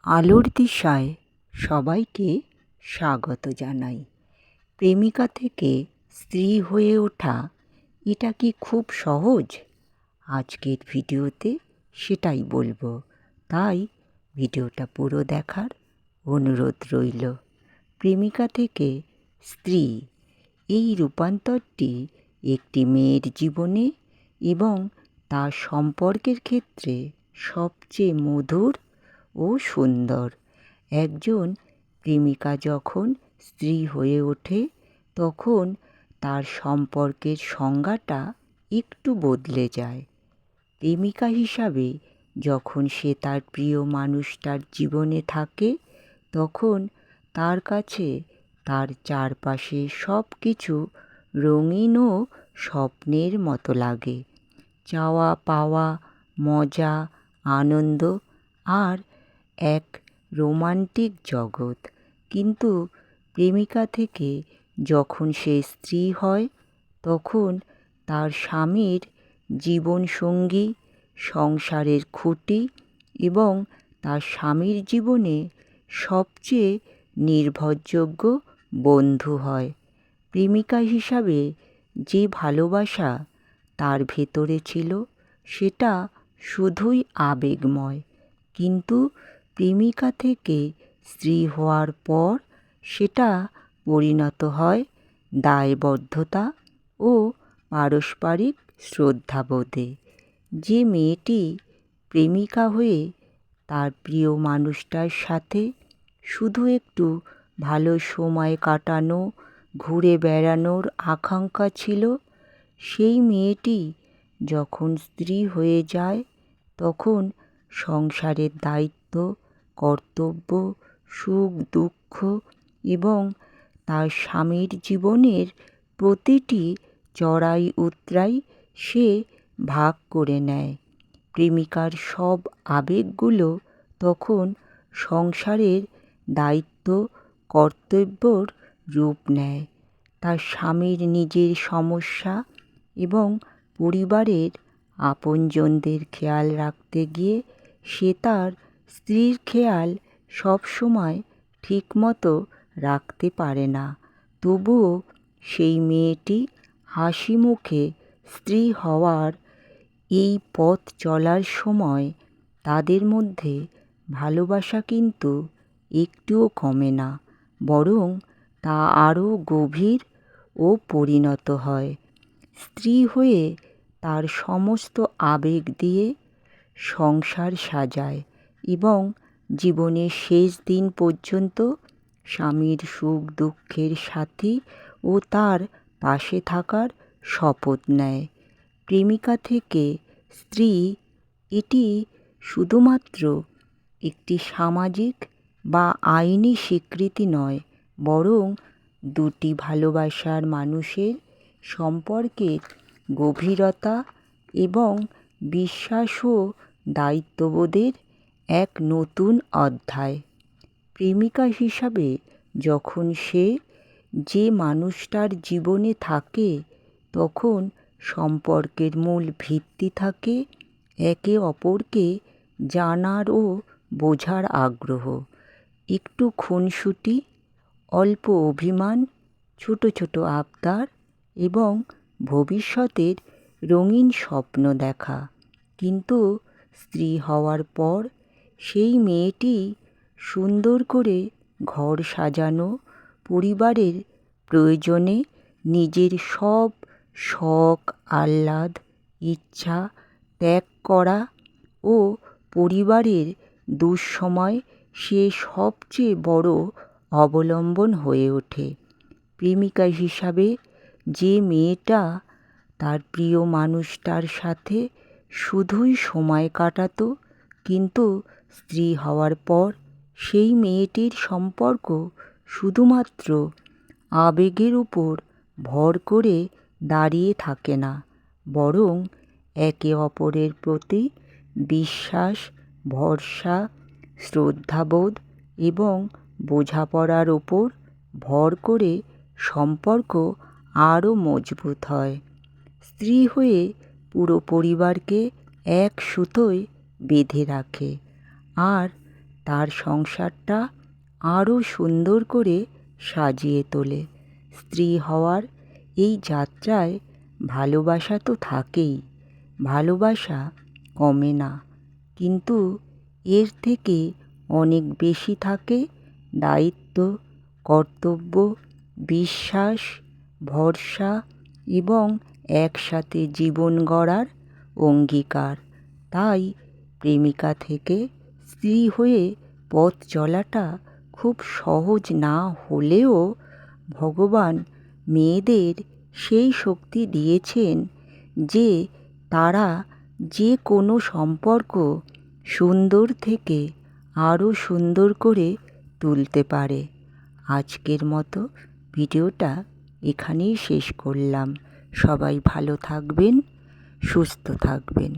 আলোর দিশায় সবাইকে স্বাগত জানাই। প্রেমিকা থেকে স্ত্রী হয়ে ওঠা, এটা কি খুব সহজ? আজকের ভিডিওতে সেটাই বলবো, তাই ভিডিওটা পুরো দেখার অনুরোধ রইল। প্রেমিকা থেকে স্ত্রী, এই রূপান্তরটি একটি মেয়ের জীবনে এবং তার সম্পর্কের ক্ষেত্রে সবচেয়ে মধুর ও সুন্দর। একজন প্রেমিকা যখন স্ত্রী হয়ে ওঠে তখন তার সম্পর্কের সংজ্ঞাটা একটু বদলে যায়। প্রেমিকা হিসাবে যখন সে তার প্রিয় মানুষটার জীবনে থাকে তখন তার কাছে তার চারপাশে সব কিছু রঙিন ও স্বপ্নের মতো লাগে। চাওয়া পাওয়া, মজা, আনন্দ আর এক রোমান্টিক জগৎ। কিন্তু প্রেমিকা থেকে যখন সে স্ত্রী হয় তখন তার স্বামীর জীবনসঙ্গী, সংসারের খুঁটি এবং তার স্বামীর জীবনে সবচেয়ে নির্ভরযোগ্য বন্ধু হয়। প্রেমিকা হিসাবে যে ভালোবাসা তার ভেতরে ছিল সেটা শুধুই আবেগময়, কিন্তু প্রেমিকা থেকে স্ত্রী হওয়ার পর সেটা পরিণত হয় দায়বদ্ধতা ও পারস্পরিক শ্রদ্ধাবোধে। যে মেয়েটি প্রেমিকা হয়ে তার প্রিয় মানুষটার সাথে শুধু একটু ভালো সময় কাটানো, ঘুরে বেড়ানোর আকাঙ্ক্ষা ছিল, সেই মেয়েটি যখন স্ত্রী হয়ে যায় তখন সংসারের দায়িত্ব, কর্তব্য, সুখ দুঃখ এবং তার স্বামীর জীবনের প্রতিটি চড়াই উতরাই সে ভাগ করে নেয়। প্রেমিকার সব আবেগগুলো তখন সংসারের দায়িত্ব, কর্তব্যর রূপ নেয়। তার স্বামীর নিজের সমস্যা এবং পরিবারের আপনজনদের খেয়াল রাখতে গিয়ে সে তার স্ত্রীর খেয়াল সবসময় ঠিকমতো রাখতে পারে না। তবুও সেই মেয়েটি হাসি মুখে স্ত্রী হওয়ার এই পথ চলার সময় তাদের মধ্যে ভালোবাসা কিন্তু একটুও কমে না, বরং তা আরও গভীর ও পরিণত হয়। স্ত্রী হয়ে তার সমস্ত আবেগ দিয়ে সংসার সাজায় এবং জীবনের শেষ দিন পর্যন্ত স্বামীর সুখ দুঃখের সাথী ও তার পাশে থাকার শপথ নেয়। প্রেমিকা থেকে স্ত্রী, এটি শুধুমাত্র একটি সামাজিক বা আইনি স্বীকৃতি নয়, বরং দুটি ভালোবাসার মানুষের সম্পর্কের গভীরতা এবং বিশ্বাস ও দায়িত্ববোধের এক নতুন অধ্যায়। প্রেমিকা হিসাবে যখন সে যে মানুষটার জীবনে থাকে তখন সম্পর্কের মূল ভিত্তি থাকে একে অপরকে জানার ও বোঝার আগ্রহ। একটু খুনসুটি, অল্প অভিমান, ছোট ছোট আবদার এবং ভবিষ্যতের রঙিন স্বপ্ন দেখা। কিন্তু স্ত্রী হওয়ার পর সেই মেয়েটি সুন্দর করে ঘর সাজানো, পরিবারের প্রয়োজনে নিজের সব শখ, আহ্লাদ, ইচ্ছা ত্যাগ করা ও পরিবারের দুঃসময় সে সবচেয়ে বড় অবলম্বন হয়ে ওঠে। প্রেমিকা হিসাবে যে মেয়েটা তার প্রিয় মানুষটার সাথে শুধুই সময় কাটাতো, কিন্তু স্ত্রী হওয়ার পর সেই মেয়েটির সম্পর্ক শুধুমাত্র আবেগের উপর ভর করে দাঁড়িয়ে থাকে না, বরং একে অপরের প্রতি বিশ্বাস, ভরসা, শ্রদ্ধাবোধ এবং বোঝাপড়ার ওপর ভর করে সম্পর্ক আরও মজবুত হয়। স্ত্রী হয়ে পুরো পরিবারকে এক সুতোয় বেঁধে রাখে, আর তার সংসারটা আরও সুন্দর করে সাজিয়ে তোলে। স্ত্রী হওয়ার এই যাত্রায় ভালোবাসা তো থাকেই, ভালোবাসা কমে না, কিন্তু এর থেকে অনেক বেশি থাকে দায়িত্ব, কর্তব্য, বিশ্বাস, ভরসা এবং একসাথে জীবন গড়ার অঙ্গীকার। তাই প্রেমিকা থেকে স্ত্রী হয়ে পথ চলাটা খুব সহজ না হলেও ভগবান মেয়েদের সেই শক্তি দিয়েছেন যে তারা যে কোনো সম্পর্ক সুন্দর থেকে আরও সুন্দর করে তুলতে পারে। আজকের মতো ভিডিওটা এখানেই শেষ করলাম। সবাই ভালো থাকবেন, সুস্থ থাকবেন।